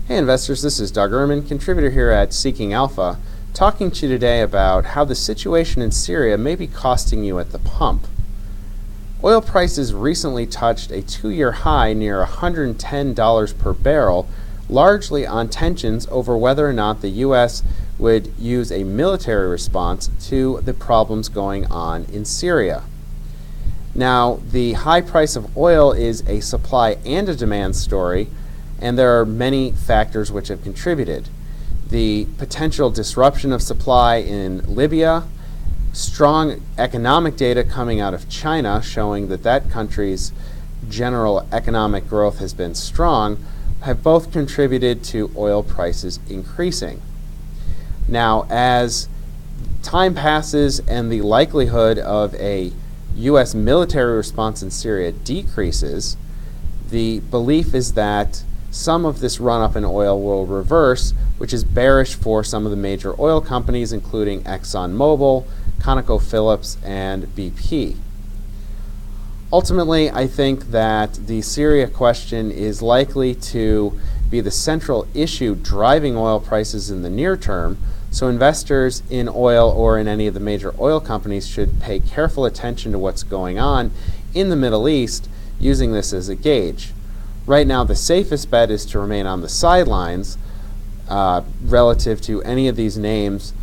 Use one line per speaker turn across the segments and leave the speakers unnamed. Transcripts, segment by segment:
Hey investors, this is Doug Ehrman, contributor here at Seeking Alpha, talking to you today about how the situation in Syria may be costing you at the pump. Oil prices recently touched a 2-year high near $110 per barrel, largely on tensions over whether or not the U.S. would use a military response to the problems going on in Syria. Now, the high price of oil is a supply and a demand story, and there are many factors which have contributed. The potential disruption of supply in Libya, strong economic data coming out of China showing that that country's general economic growth has been strong, have both contributed to oil prices increasing. Now, as time passes and the likelihood of a U.S. military response in Syria decreases, the belief is that some of this run-up in oil will reverse, which is bearish for some of the major oil companies, including ExxonMobil, ConocoPhillips, and BP. Ultimately, I think that the Syria question is likely to be the central issue driving oil prices in the near term, so investors in oil or in any of the major oil companies should pay careful attention to what's going on in the Middle East, using this as a gauge. Right now, the safest bet is to remain on the sidelines relative to any of these names,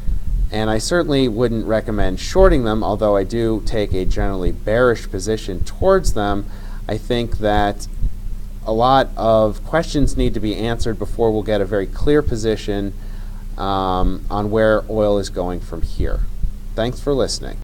and I certainly wouldn't recommend shorting them, although I do take a generally bearish position towards them. I think that a lot of questions need to be answered before we'll get a very clear position on where oil is going from here. Thanks for listening.